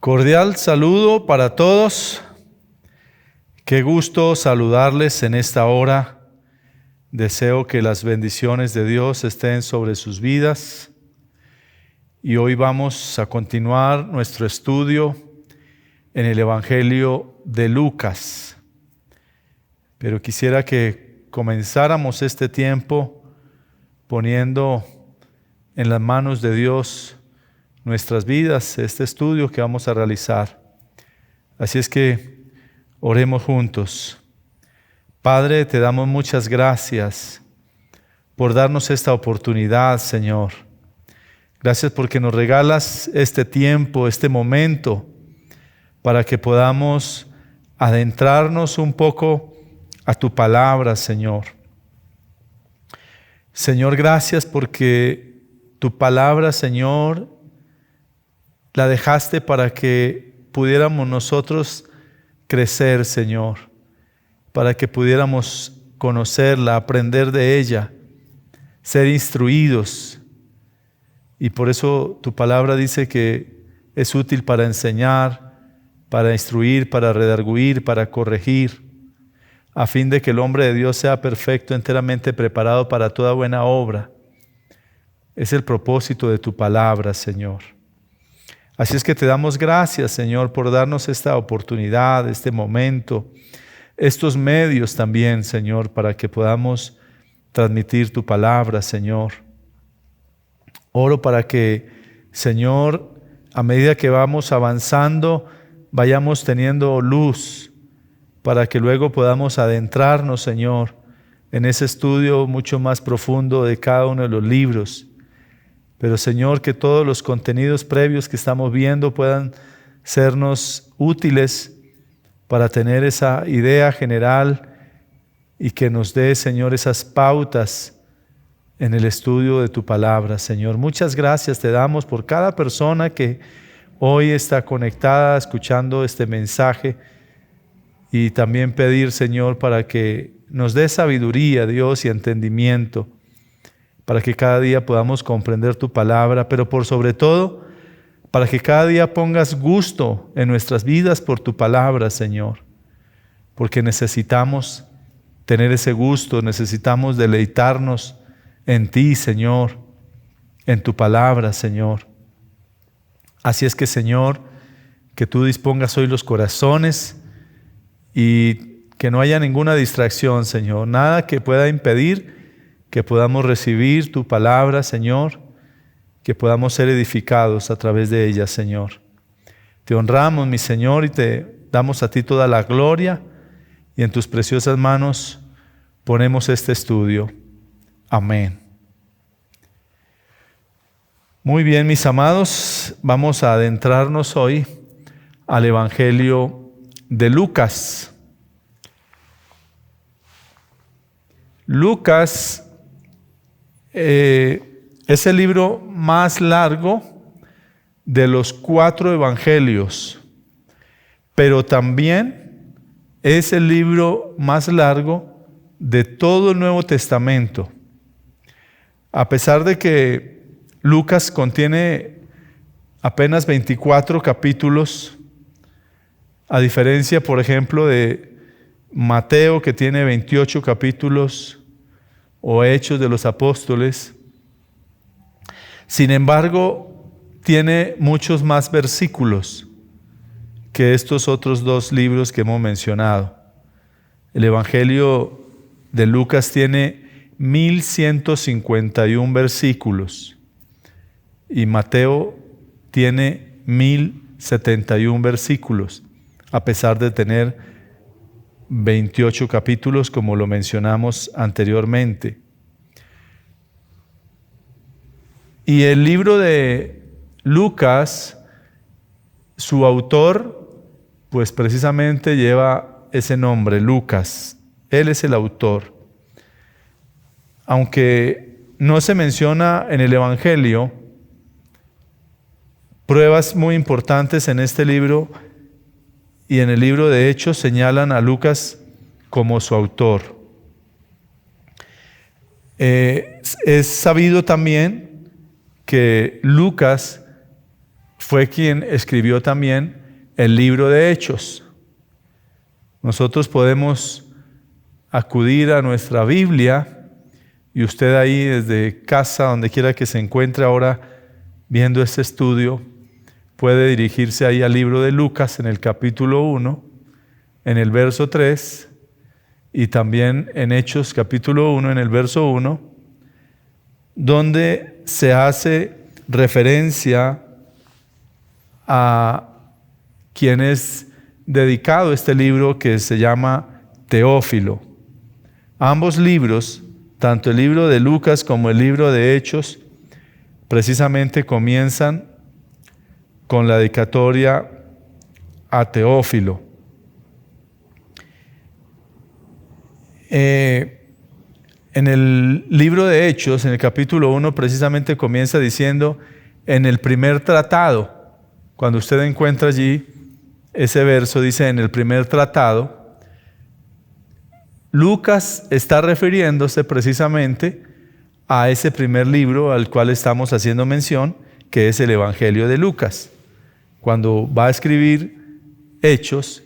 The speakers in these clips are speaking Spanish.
Cordial saludo para todos. Qué gusto saludarles en esta hora. Deseo que las bendiciones de Dios estén sobre sus vidas. Y hoy vamos a continuar nuestro estudio en el Evangelio de Lucas. Pero quisiera que comenzáramos este tiempo poniendo en las manos de Dios nuestras vidas, este estudio que vamos a realizar. Así es que oremos juntos. Padre, te damos muchas gracias por darnos esta oportunidad, Señor. Gracias porque nos regalas este tiempo, este momento, para que podamos adentrarnos un poco a tu palabra, Señor. Señor, gracias porque tu palabra, Señor, la dejaste para que pudiéramos nosotros crecer, Señor, para que pudiéramos conocerla, aprender de ella, ser instruidos. Y por eso tu palabra dice que es útil para enseñar, para instruir, para redarguir, para corregir, a fin de que el hombre de Dios sea perfecto, enteramente preparado para toda buena obra. Es el propósito de tu palabra, Señor. Así es que te damos gracias, Señor, por darnos esta oportunidad, este momento, estos medios también, Señor, para que podamos transmitir tu palabra, Señor. Oro para que, Señor, a medida que vamos avanzando, vayamos teniendo luz, para que luego podamos adentrarnos, Señor, en ese estudio mucho más profundo de cada uno de los libros. Pero, Señor, que todos los contenidos previos que estamos viendo puedan sernos útiles para tener esa idea general y que nos dé, Señor, esas pautas en el estudio de tu palabra, Señor. Muchas gracias te damos por cada persona que hoy está conectada escuchando este mensaje, y también pedir, Señor, para que nos dé sabiduría, Dios, y entendimiento, para que cada día podamos comprender tu palabra, pero por sobre todo, para que cada día pongas gusto en nuestras vidas por tu palabra, Señor, porque necesitamos tener ese gusto, necesitamos deleitarnos en ti, Señor, en tu palabra, Señor. Así es que, Señor, que tú dispongas hoy los corazones y que no haya ninguna distracción, Señor, nada que pueda impedir que podamos recibir tu palabra, Señor, que podamos ser edificados a través de ella, Señor. Te honramos, mi Señor, y te damos a ti toda la gloria, y en tus preciosas manos ponemos este estudio. Amén. Muy bien, mis amados, vamos a adentrarnos hoy al Evangelio de Lucas. Lucas es el libro más largo de los 4 evangelios, pero también es el libro más largo de todo el Nuevo Testamento. A pesar de que Lucas contiene apenas 24 capítulos, a diferencia, por ejemplo, de Mateo, que tiene 28 capítulos, o Hechos de los Apóstoles. Sin embargo, tiene muchos más versículos que estos otros 2 libros que hemos mencionado. El Evangelio de Lucas tiene 1151 versículos y Mateo tiene 1071 versículos, a pesar de tener 28 capítulos, como lo mencionamos anteriormente. Y el libro de Lucas, su autor, pues precisamente lleva ese nombre, Lucas. Él es el autor. Aunque no se menciona en el Evangelio, pruebas muy importantes en este libro y en el libro de Hechos señalan a Lucas como su autor. Es sabido también que Lucas fue quien escribió también el libro de Hechos. Nosotros podemos acudir a nuestra Biblia y usted ahí desde casa, donde quiera que se encuentre ahora viendo este estudio, puede dirigirse ahí al libro de Lucas en el capítulo 1, en el verso 3, y también en Hechos capítulo 1, en el verso 1, donde se hace referencia a quien es dedicado este libro que se llama Teófilo. Ambos libros, tanto el libro de Lucas como el libro de Hechos, precisamente comienzan con la dedicatoria a Teófilo. En el libro de Hechos, en el capítulo 1, precisamente comienza diciendo, en el primer tratado, cuando usted encuentra allí ese verso, dice en el primer tratado, Lucas está refiriéndose precisamente a ese primer libro al cual estamos haciendo mención, que es el Evangelio de Lucas. Cuando va a escribir Hechos,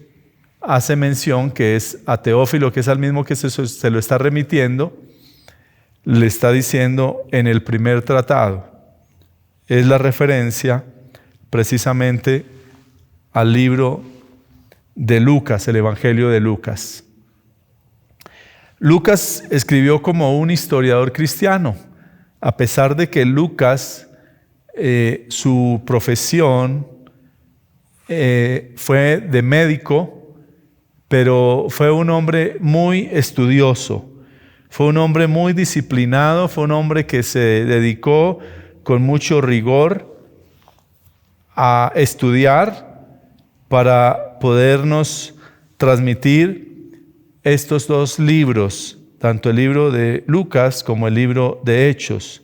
hace mención que es a Teófilo, que es al mismo que se lo está remitiendo, le está diciendo en el primer tratado. Es la referencia precisamente al libro de Lucas, el Evangelio de Lucas. Lucas escribió como un historiador cristiano, a pesar de que Lucas, su profesión fue de médico, pero fue un hombre muy estudioso, fue un hombre muy disciplinado, fue un hombre que se dedicó con mucho rigor a estudiar para podernos transmitir estos dos libros, tanto el libro de Lucas como el libro de Hechos.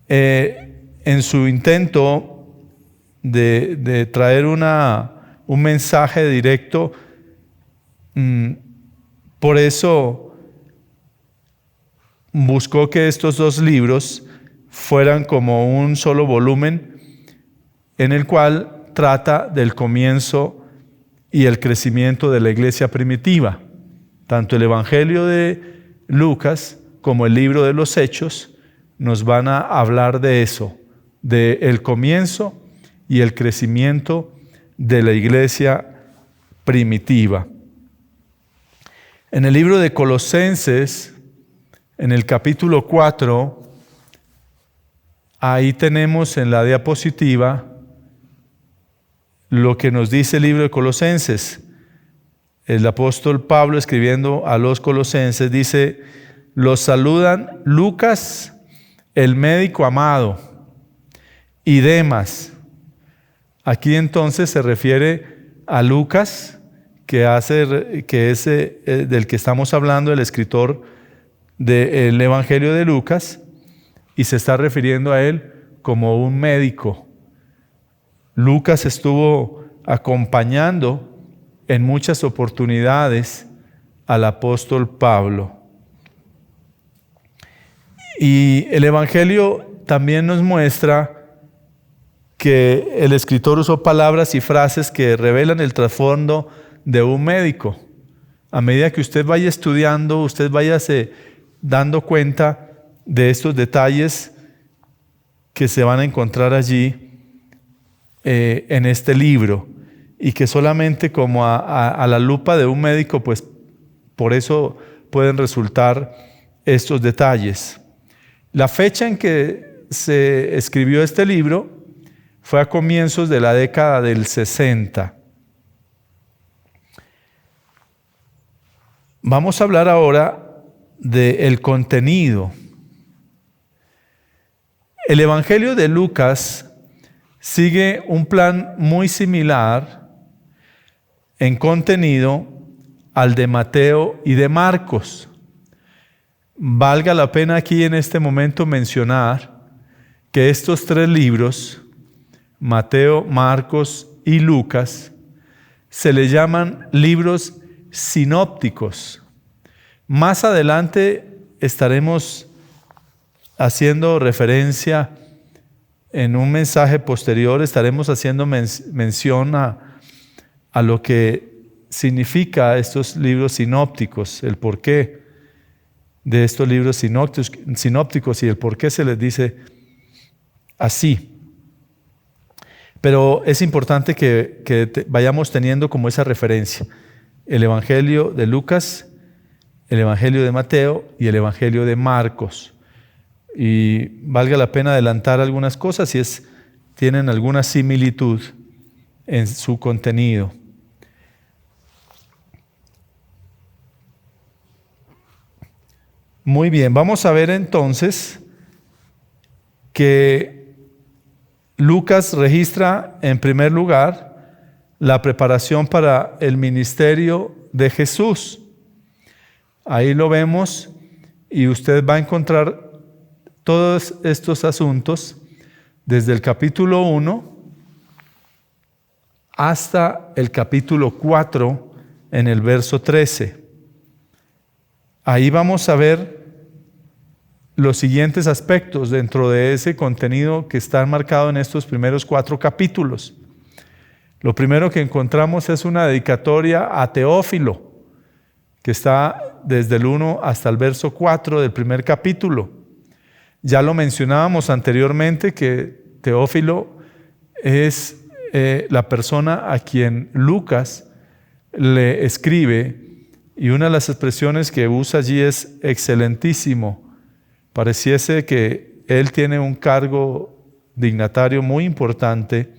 En su intento de traer un mensaje directo, por eso buscó que estos dos libros fueran como un solo volumen en el cual trata del comienzo y el crecimiento de la iglesia primitiva. Tanto el Evangelio de Lucas como el libro de los Hechos nos van a hablar de eso, del comienzo y el crecimiento de la iglesia primitiva. En el libro de Colosenses, en el capítulo 4, ahí tenemos en la diapositiva lo que nos dice el libro de Colosenses. El apóstol Pablo, escribiendo a los colosenses, dice: los saludan Lucas, el médico amado, y Demas. Aquí entonces se refiere a Lucas, que es del que estamos hablando, el escritor del Evangelio de Lucas, y se está refiriendo a él como un médico. Lucas estuvo acompañando en muchas oportunidades al apóstol Pablo. Y el Evangelio también nos muestra que el escritor usó palabras y frases que revelan el trasfondo de un médico. A medida que usted vaya estudiando, usted váyase dando cuenta de estos detalles que se van a encontrar allí en este libro, y que solamente como a la lupa de un médico, pues por eso pueden resultar estos detalles. La fecha en que se escribió este libro fue a comienzos de la década del 60. Vamos a hablar ahora del contenido. El Evangelio de Lucas sigue un plan muy similar en contenido al de Mateo y de Marcos. Valga la pena aquí en este momento mencionar que estos tres libros, Mateo, Marcos y Lucas, se le llaman libros sinópticos. Más adelante estaremos haciendo referencia en un mensaje posterior estaremos haciendo mención a lo que significa estos libros sinópticos, el porqué de estos libros sinópticos y el por qué se les dice así. Pero es importante que vayamos teniendo como esa referencia: el Evangelio de Lucas, el Evangelio de Mateo y el Evangelio de Marcos. Y valga la pena adelantar algunas cosas si tienen alguna similitud en su contenido. Muy bien, vamos a ver entonces que Lucas registra en primer lugar la preparación para el ministerio de Jesús. Ahí lo vemos y usted va a encontrar todos estos asuntos desde el capítulo 1 hasta el capítulo 4 en el verso 13. Ahí vamos a ver los siguientes aspectos dentro de ese contenido que está marcado en estos primeros 4 capítulos. Lo primero que encontramos es una dedicatoria a Teófilo, que está desde el 1 hasta el verso 4 del primer capítulo. Ya lo mencionábamos anteriormente que Teófilo es la persona a quien Lucas le escribe, y una de las expresiones que usa allí es excelentísimo. Pareciese que él tiene un cargo dignatario muy importante,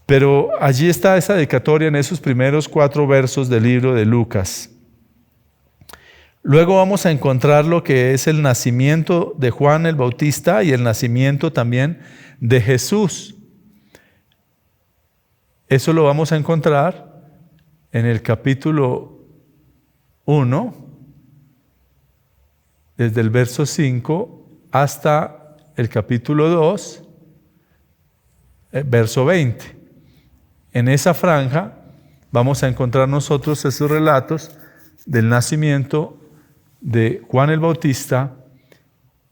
pero allí está esa dedicatoria en esos primeros 4 versos del libro de Lucas. Luego vamos a encontrar lo que es el nacimiento de Juan el Bautista y el nacimiento también de Jesús. Eso lo vamos a encontrar en el capítulo 1, desde el verso 5 hasta el capítulo 2, verso 20. En esa franja vamos a encontrar nosotros esos relatos del nacimiento de Juan el Bautista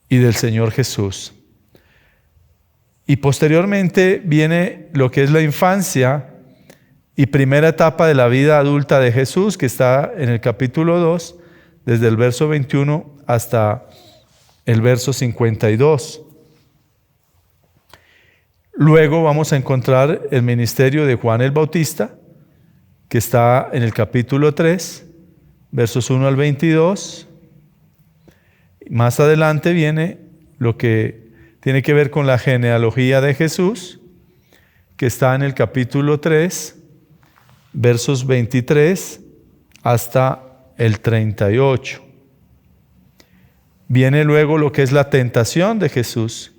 y del Señor Jesús. Y posteriormente viene lo que es la infancia y primera etapa de la vida adulta de Jesús, que está en el capítulo 2, desde el verso 21 hasta el verso 52. Luego vamos a encontrar el ministerio de Juan el Bautista, que está en el capítulo 3, versos 1 al 22. Más adelante viene lo que tiene que ver con la genealogía de Jesús, que está en el capítulo 3, versos 23 hasta el 38. Viene luego lo que es la tentación de Jesús,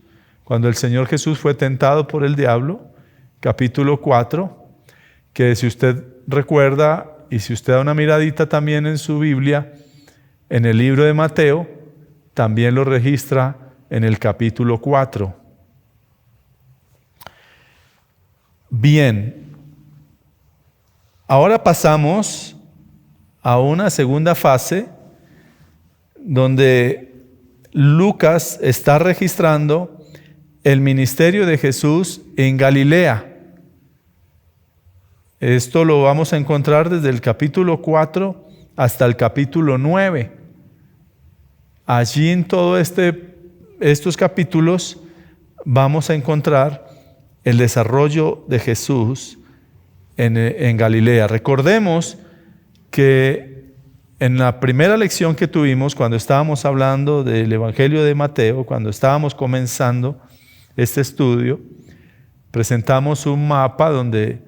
cuando el Señor Jesús fue tentado por el diablo, capítulo 4, que si usted recuerda y si usted da una miradita también en su Biblia, en el libro de Mateo, también lo registra en el capítulo 4. Bien, ahora pasamos a una segunda fase donde Lucas está registrando el ministerio de Jesús en Galilea. Esto lo vamos a encontrar desde el capítulo 4 hasta el capítulo 9. Allí en todos estos capítulos vamos a encontrar el desarrollo de Jesús en Galilea. Recordemos que en la primera lección que tuvimos, cuando estábamos hablando del Evangelio de Mateo, cuando estábamos comenzando este estudio, presentamos un mapa donde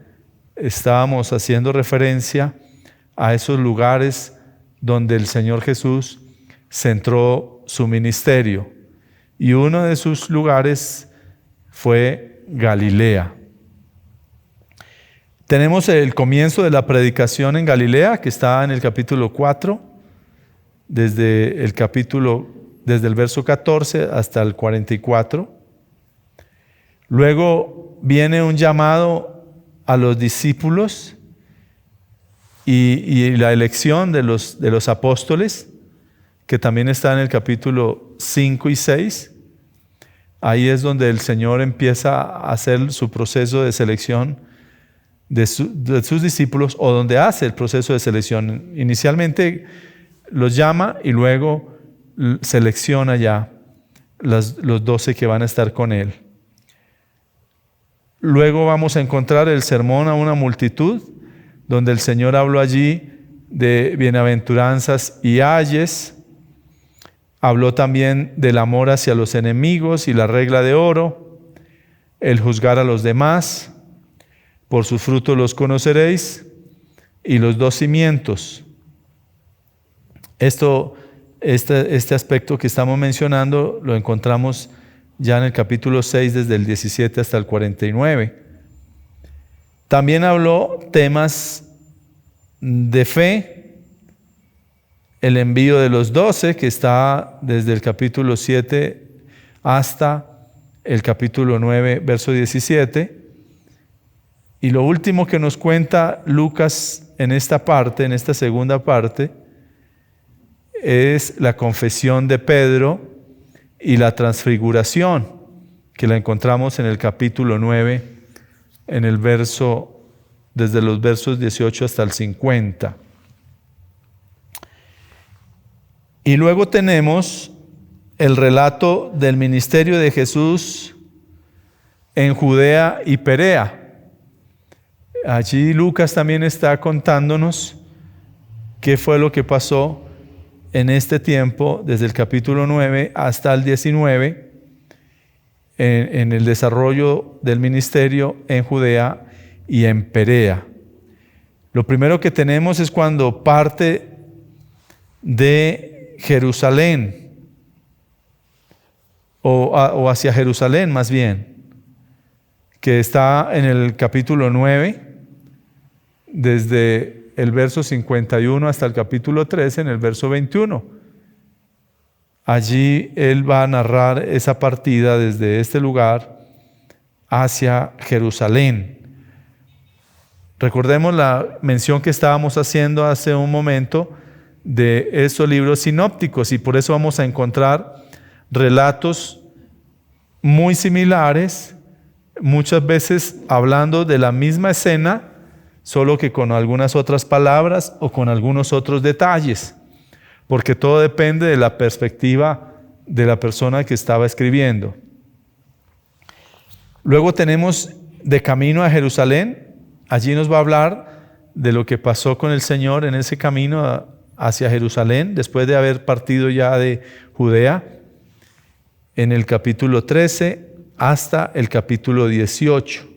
estábamos haciendo referencia a esos lugares donde el Señor Jesús centró su ministerio. Y uno de sus lugares fue Galilea. Tenemos el comienzo de la predicación en Galilea, que está en el capítulo 4, desde el verso 14 hasta el 44. Luego viene un llamado a los discípulos y la elección de los apóstoles, que también está en el capítulo 5 y 6. Ahí es donde el Señor empieza a hacer su proceso de selección de sus discípulos, o donde hace el proceso de selección. Inicialmente los llama y luego selecciona ya los 12 que van a estar con Él. Luego vamos a encontrar el sermón a una multitud, donde el Señor habló allí de bienaventuranzas y ayes. Habló también del amor hacia los enemigos y la regla de oro, el juzgar a los demás. Por sus frutos los conoceréis, y los 2 cimientos. Este aspecto que estamos mencionando lo encontramos ya en el capítulo 6, desde el 17 hasta el 49. También habló temas de fe, el envío de los 12, que está desde el capítulo 7 hasta el capítulo 9, verso 17. Y lo último que nos cuenta Lucas en esta parte, en esta segunda parte, es la confesión de Pedro y la transfiguración, que la encontramos en el capítulo 9, en el verso, desde los versos 18 hasta el 50. Y luego tenemos el relato del ministerio de Jesús en Judea y Perea. Allí Lucas también está contándonos qué fue lo que pasó en este tiempo, desde el capítulo 9 hasta el 19, en el desarrollo del ministerio en Judea y en Perea. Lo primero que tenemos es cuando parte de Jerusalén, o hacia Jerusalén más bien, que está en el capítulo 9, desde el verso 51 hasta el capítulo 13, en el verso 21. Allí él va a narrar esa partida desde este lugar hacia Jerusalén. Recordemos la mención que estábamos haciendo hace un momento de estos libros sinópticos, y por eso vamos a encontrar relatos muy similares, muchas veces hablando de la misma escena, solo que con algunas otras palabras o con algunos otros detalles, porque todo depende de la perspectiva de la persona que estaba escribiendo. Luego tenemos de camino a Jerusalén. Allí nos va a hablar de lo que pasó con el Señor en ese camino hacia Jerusalén, después de haber partido ya de Judea, en el capítulo 13 hasta el capítulo 18.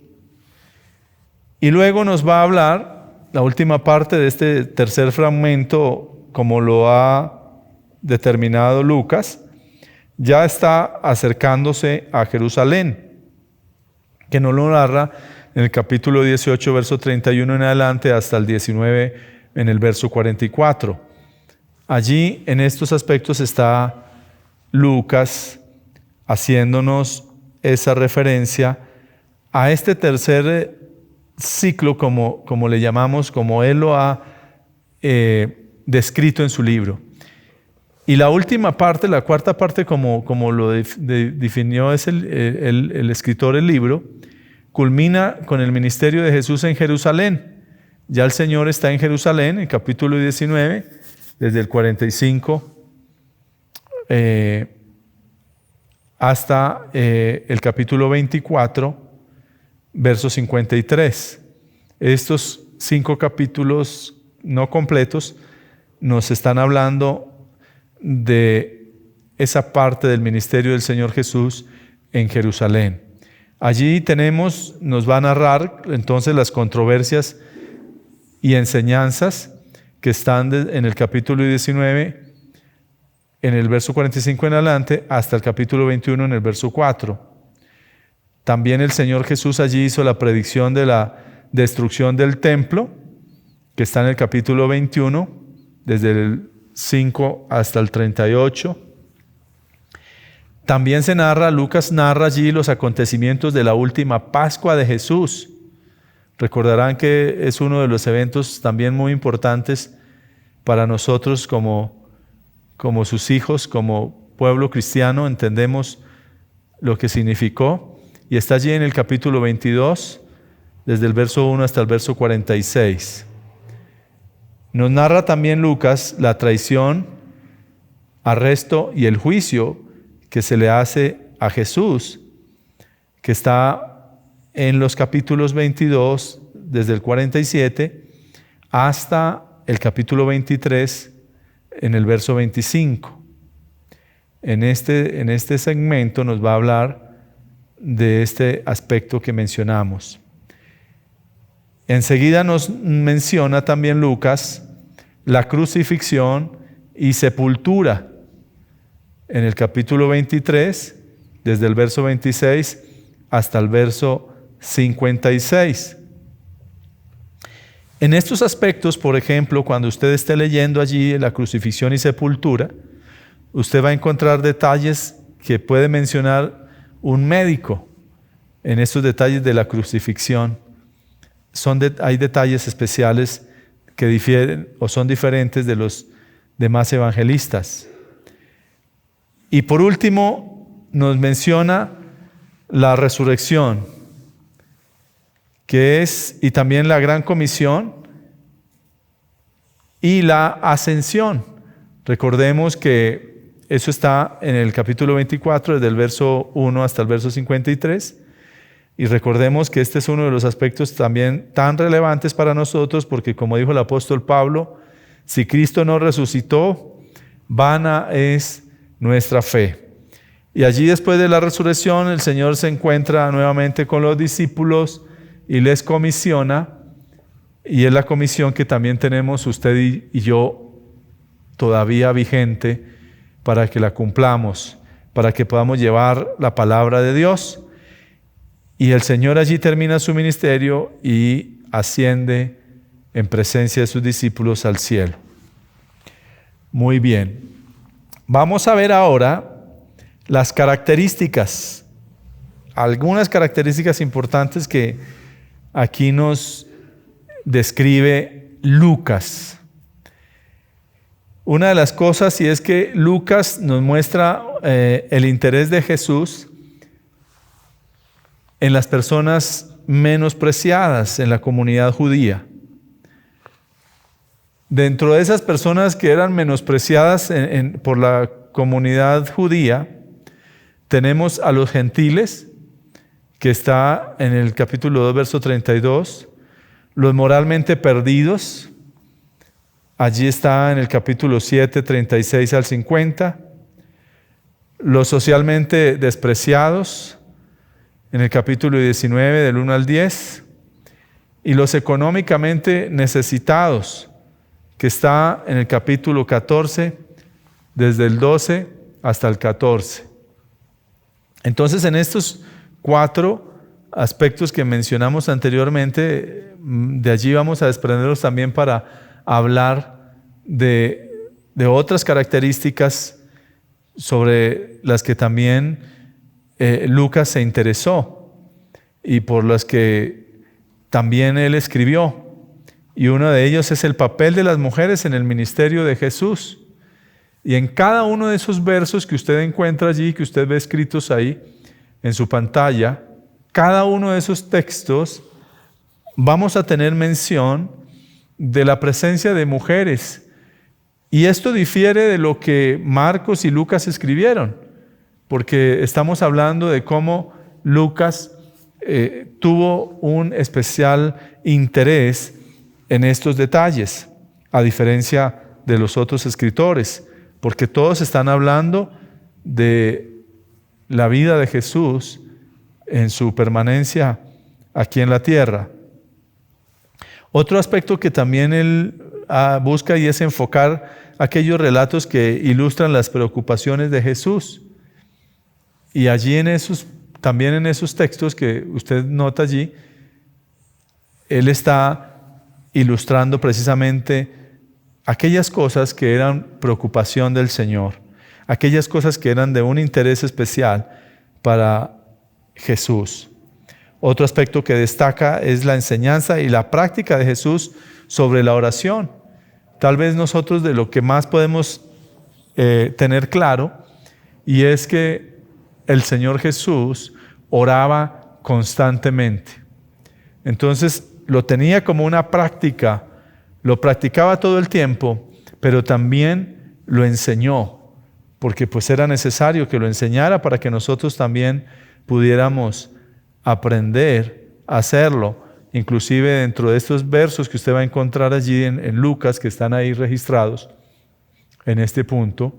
Y luego nos va a hablar, la última parte de este tercer fragmento, como lo ha determinado Lucas, ya está acercándose a Jerusalén, que nos lo narra en el capítulo 18, verso 31 en adelante, hasta el 19 en el verso 44. Allí, en estos aspectos, está Lucas haciéndonos esa referencia a este tercer ciclo, como le llamamos, como él lo ha descrito en su libro. Y la última parte, la cuarta parte, como lo definió es el escritor del libro, culmina con el ministerio de Jesús en Jerusalén. Ya el Señor está en Jerusalén, en el capítulo 19, desde el 45 hasta el capítulo 24, verso 53. Estos 5 capítulos no completos nos están hablando de esa parte del ministerio del Señor Jesús en Jerusalén. Allí nos va a narrar entonces las controversias y enseñanzas que están en el capítulo 19, en el verso 45 en adelante, hasta el capítulo 21 en el verso 4. También el Señor Jesús allí hizo la predicción de la destrucción del templo, que está en el capítulo 21, desde el 5 hasta el 38. También Lucas narra allí los acontecimientos de la última Pascua de Jesús. Recordarán que es uno de los eventos también muy importantes para nosotros como sus hijos, como pueblo cristiano. Entendemos lo que significó, y está allí en el capítulo 22, desde el verso 1 hasta el verso 46. Nos narra también Lucas la traición, arresto y el juicio que se le hace a Jesús, que está en los capítulos 22, desde el 47, hasta el capítulo 23, en el verso 25. En este segmento nos va a hablar de este aspecto que mencionamos. Enseguida nos menciona también Lucas la crucifixión y sepultura. En el capítulo 23, desde el verso 26 hasta el verso 56. En estos aspectos, por ejemplo, cuando usted esté leyendo allí la crucifixión y sepultura, usted va a encontrar detalles que puede mencionar un médico en estos detalles de la crucifixión. Hay detalles especiales que difieren o son diferentes de los demás evangelistas. Y por último, nos menciona la resurrección, que es, y también la gran comisión y la ascensión. Recordemos que eso está en el capítulo 24, desde el verso 1 hasta el verso 53. Y recordemos que este es uno de los aspectos también tan relevantes para nosotros, porque como dijo el apóstol Pablo, si Cristo no resucitó, vana es nuestra fe. Y allí, después de la resurrección, el Señor se encuentra nuevamente con los discípulos y les comisiona, y es la comisión que también tenemos usted y yo todavía vigente para que la cumplamos, para que podamos llevar la palabra de Dios. Y el Señor allí termina su ministerio y asciende en presencia de sus discípulos al cielo. Muy bien. Vamos a ver ahora las características, algunas características importantes que aquí nos describe Lucas. Una de las cosas, y es que Lucas nos muestra el interés de Jesús en las personas menospreciadas en la comunidad judía. Dentro de esas personas que eran menospreciadas por la comunidad judía, tenemos a los gentiles, que está en el capítulo 2, verso 32, los moralmente perdidos, allí está en el capítulo 7, 36 al 50, los socialmente despreciados, en el capítulo 19, del 1 al 10, y los económicamente necesitados, que está en el capítulo 14, desde el 12 hasta el 14. Entonces, en estos 4 aspectos que mencionamos anteriormente, de allí vamos a desprenderlos también para hablar de otras características sobre las que también Lucas se interesó y por las que también él escribió. Y uno de ellos es el papel de las mujeres en el ministerio de Jesús. Y en cada uno de esos versos que usted encuentra allí, que usted ve escritos ahí en su pantalla, cada uno de esos textos vamos a tener mención de la presencia de mujeres. Y esto difiere de lo que Marcos y Lucas escribieron, porque estamos hablando de cómo Lucas tuvo un especial interés en estos detalles, a diferencia de los otros escritores, porque todos están hablando de la vida de Jesús en su permanencia aquí en la tierra. Otro aspecto que también él busca y es enfocar aquellos relatos que ilustran las preocupaciones de Jesús. Y allí también en esos textos que usted nota allí, él está ilustrando precisamente aquellas cosas que eran preocupación del Señor, aquellas cosas que eran de un interés especial para Jesús. Otro aspecto que destaca es la enseñanza y la práctica de Jesús sobre la oración. Tal vez nosotros de lo que más podemos tener claro, y es que el Señor Jesús oraba constantemente. Entonces lo tenía como una práctica, lo practicaba todo el tiempo, pero también lo enseñó, porque pues era necesario que lo enseñara para que nosotros también pudiéramos aprender a hacerlo. Inclusive dentro de estos versos que usted va a encontrar allí en Lucas, que están ahí registrados en este punto,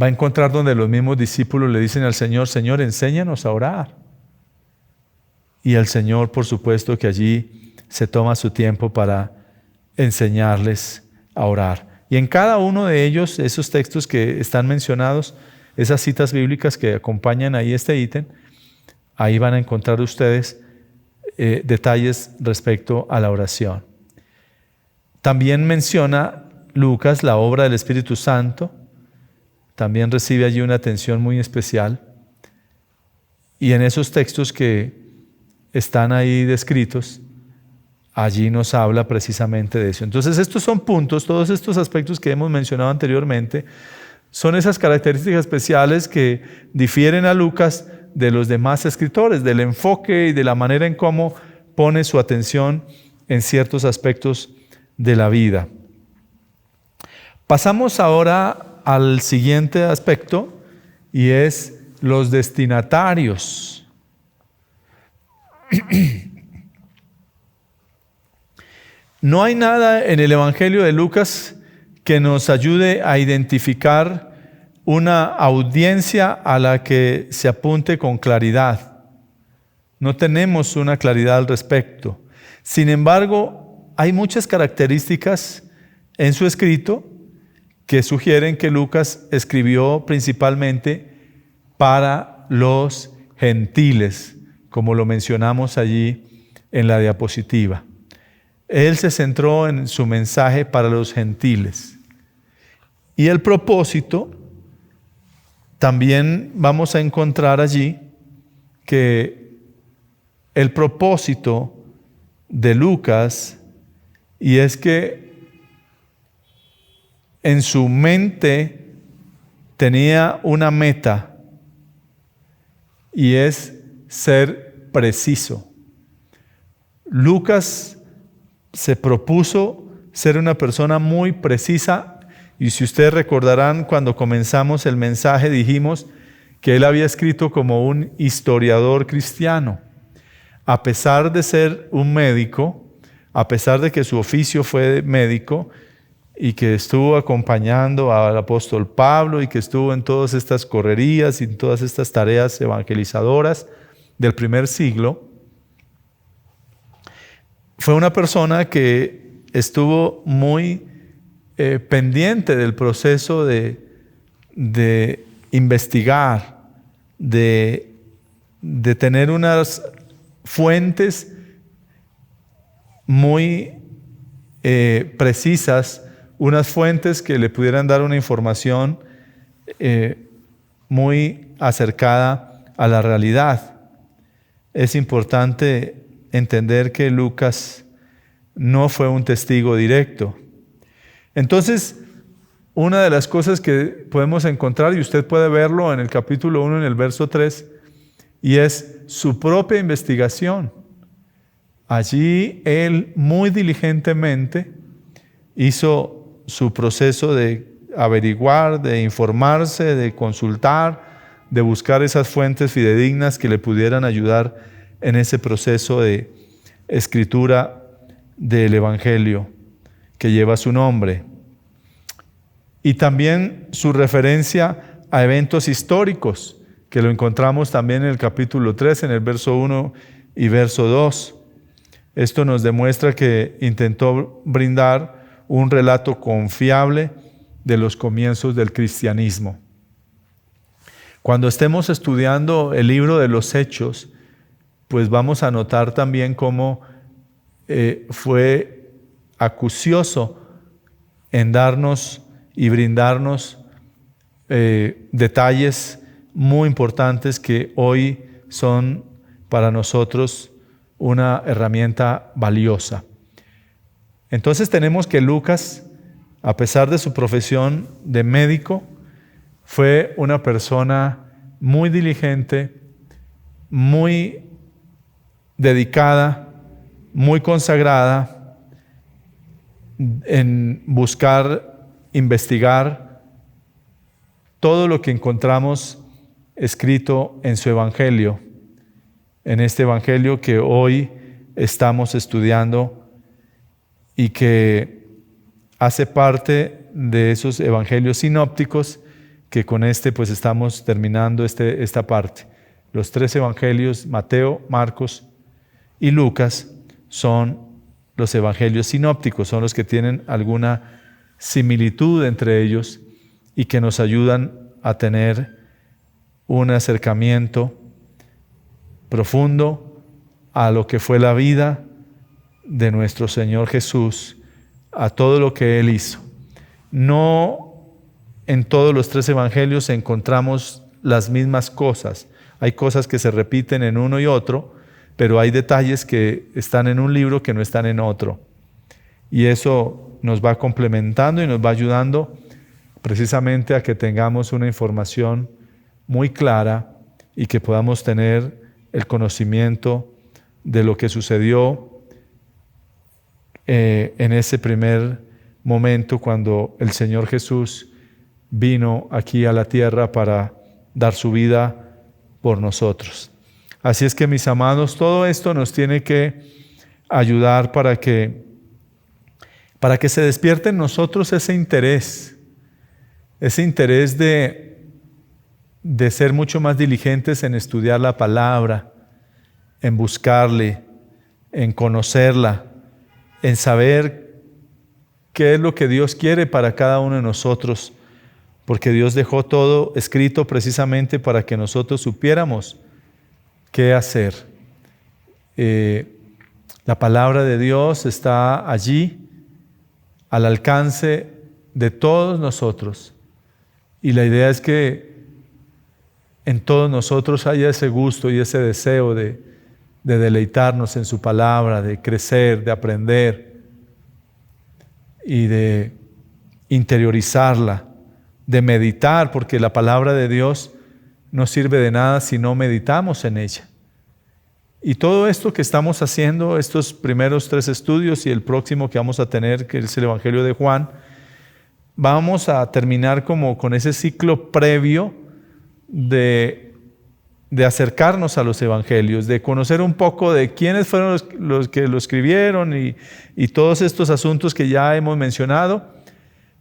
va a encontrar donde los mismos discípulos le dicen al Señor: Señor, enséñanos a orar. Y el Señor, por supuesto, que allí se toma su tiempo para enseñarles a orar. Y en cada uno de ellos, esos textos que están mencionados, esas citas bíblicas que acompañan ahí este ítem, ahí van a encontrar ustedes detalles respecto a la oración. También menciona Lucas la obra del Espíritu Santo. También recibe allí una atención muy especial. Y en esos textos que están ahí descritos, allí nos habla precisamente de eso. Entonces estos son puntos, todos estos aspectos que hemos mencionado anteriormente, son esas características especiales que difieren a Lucas de los demás escritores, del enfoque y de la manera en cómo pone su atención en ciertos aspectos de la vida. Pasamos ahora al siguiente aspecto, y es los destinatarios. No hay nada en el Evangelio de Lucas que nos ayude a identificar una audiencia a la que se apunte con claridad. No tenemos una claridad al respecto. Sin embargo, hay muchas características en su escrito que sugieren que Lucas escribió principalmente para los gentiles, como lo mencionamos allí en la diapositiva. Él se centró en su mensaje para los gentiles. Y el propósito, también vamos a encontrar allí que el propósito de Lucas, y es que en su mente tenía una meta, y es ser preciso. Lucas se propuso ser una persona muy precisa, y si ustedes recordarán, cuando comenzamos el mensaje dijimos que él había escrito como un historiador cristiano. A pesar de ser un médico, a pesar de que su oficio fue médico y que estuvo acompañando al apóstol Pablo y que estuvo en todas estas correrías y en todas estas tareas evangelizadoras del primer siglo, fue una persona que estuvo muy pendiente del proceso de investigar, de tener unas fuentes muy precisas, unas fuentes que le pudieran dar una información muy acercada a la realidad. Es importante entender que Lucas no fue un testigo directo. Entonces, una de las cosas que podemos encontrar, y usted puede verlo en el capítulo 1, en el verso 3, y es su propia investigación. Allí él muy diligentemente hizo su proceso de averiguar, de informarse, de consultar, de buscar esas fuentes fidedignas que le pudieran ayudar en ese proceso de escritura del Evangelio que lleva su nombre. Y también su referencia a eventos históricos, que lo encontramos también en el capítulo 3, en el verso 1 y verso 2. Esto nos demuestra que intentó brindar un relato confiable de los comienzos del cristianismo. Cuando estemos estudiando el libro de los Hechos, pues vamos a notar también cómo fue acucioso en darnos y brindarnos detalles muy importantes que hoy son para nosotros una herramienta valiosa. Entonces tenemos que Lucas, a pesar de su profesión de médico, fue una persona muy diligente, muy dedicada, muy consagrada en buscar, investigar todo lo que encontramos escrito en su Evangelio, en este Evangelio que hoy estamos estudiando y que hace parte de esos Evangelios sinópticos que con pues estamos terminando esta parte. Los 3 Evangelios, Mateo, Marcos y Lucas, son los Evangelios sinópticos, son los que tienen alguna similitud entre ellos y que nos ayudan a tener un acercamiento profundo a lo que fue la vida de nuestro Señor Jesús, a todo lo que Él hizo. No en todos los 3 evangelios encontramos las mismas cosas. Hay cosas que se repiten en uno y otro, pero hay detalles que están en un libro que no están en otro. Y eso nos va complementando y nos va ayudando precisamente a que tengamos una información muy clara y que podamos tener el conocimiento de lo que sucedió en ese primer momento cuando el Señor Jesús vino aquí a la tierra para dar su vida por nosotros. Así es que, mis amados, todo esto nos tiene que ayudar para que se despierte en nosotros ese interés de ser mucho más diligentes en estudiar la palabra, en buscarle, en conocerla, en saber qué es lo que Dios quiere para cada uno de nosotros, porque Dios dejó todo escrito precisamente para que nosotros supiéramos qué hacer. La palabra de Dios está allí, al alcance de todos nosotros, y la idea es que en todos nosotros haya ese gusto y ese deseo de deleitarnos en su palabra, de crecer, de aprender y de interiorizarla, de meditar, porque la palabra de Dios no sirve de nada si no meditamos en ella. Y todo esto que estamos haciendo, estos primeros 3 estudios y el próximo que vamos a tener, que es el Evangelio de Juan, vamos a terminar como con ese ciclo previo de acercarnos a los evangelios, de conocer un poco de quiénes fueron los que lo escribieron y todos estos asuntos que ya hemos mencionado,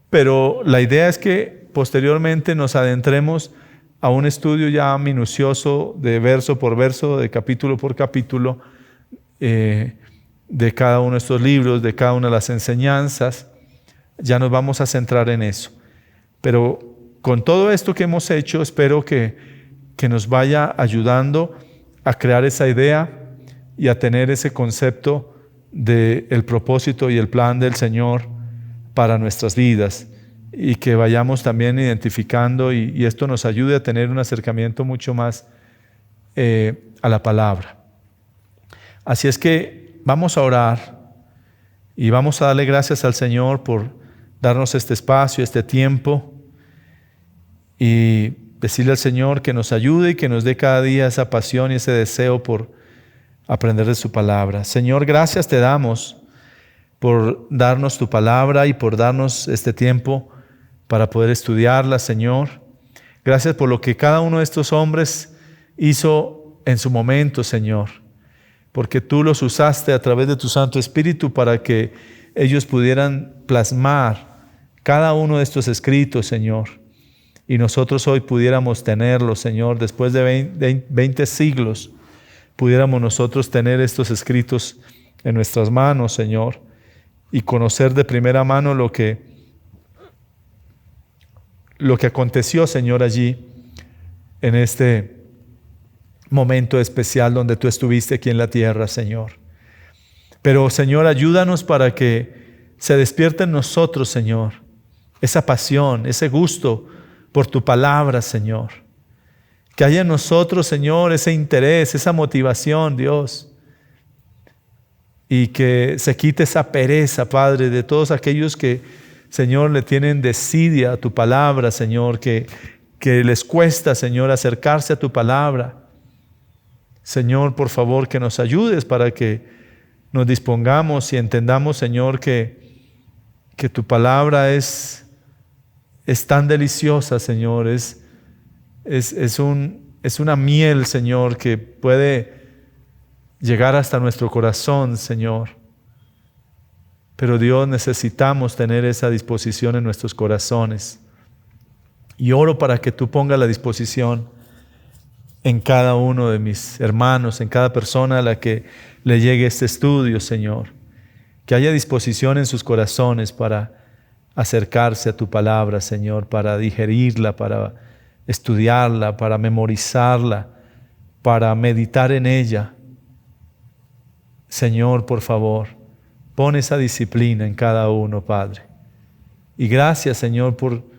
pero la idea es que posteriormente nos adentremos a un estudio ya minucioso de verso por verso, de capítulo por capítulo, de cada uno de estos libros, de cada una de las enseñanzas. Ya nos vamos a centrar en eso. Pero con todo esto que hemos hecho, espero que nos vaya ayudando a crear esa idea y a tener ese concepto del propósito y el plan del Señor para nuestras vidas, y que vayamos también identificando y esto nos ayude a tener un acercamiento mucho más a la palabra. Así es que vamos a orar y vamos a darle gracias al Señor por darnos este espacio, este tiempo, y decirle al Señor que nos ayude y que nos dé cada día esa pasión y ese deseo por aprender de su palabra. Señor, gracias te damos por darnos tu palabra y por darnos este tiempo para poder estudiarla, Señor. Gracias por lo que cada uno de estos hombres hizo en su momento, Señor, porque tú los usaste a través de tu Santo Espíritu para que ellos pudieran plasmar cada uno de estos escritos, Señor. Y nosotros hoy pudiéramos tenerlos, Señor, después de 20 siglos, pudiéramos nosotros tener estos escritos en nuestras manos, Señor, y conocer de primera mano lo que aconteció, Señor, allí, en este momento especial donde tú estuviste aquí en la tierra, Señor. Pero, Señor, ayúdanos para que se despierte en nosotros, Señor, esa pasión, ese gusto por tu palabra, Señor. Que haya en nosotros, Señor, ese interés, esa motivación, Dios. Y que se quite esa pereza, Padre, de todos aquellos que, Señor, le tienen desidia a tu palabra, Señor. Que que les cuesta, Señor, acercarse a tu palabra. Señor, por favor, que nos ayudes para que nos dispongamos y entendamos, Señor, que tu palabra es tan deliciosa, Señor. Es una miel, Señor, que puede llegar hasta nuestro corazón, Señor. Pero Dios, necesitamos tener esa disposición en nuestros corazones. Y oro para que tú pongas la disposición en cada uno de mis hermanos, en cada persona a la que le llegue este estudio, Señor. Que haya disposición en sus corazones para acercarse a tu palabra, Señor, para digerirla, para estudiarla, para memorizarla, para meditar en ella. Señor, por favor, pon esa disciplina en cada uno, Padre. Y gracias, Señor, por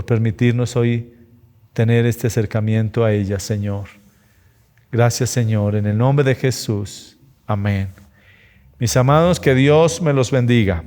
permitirnos hoy tener este acercamiento a ella, Señor. Gracias, Señor, en el nombre de Jesús. Amén. Mis amados, que Dios me los bendiga.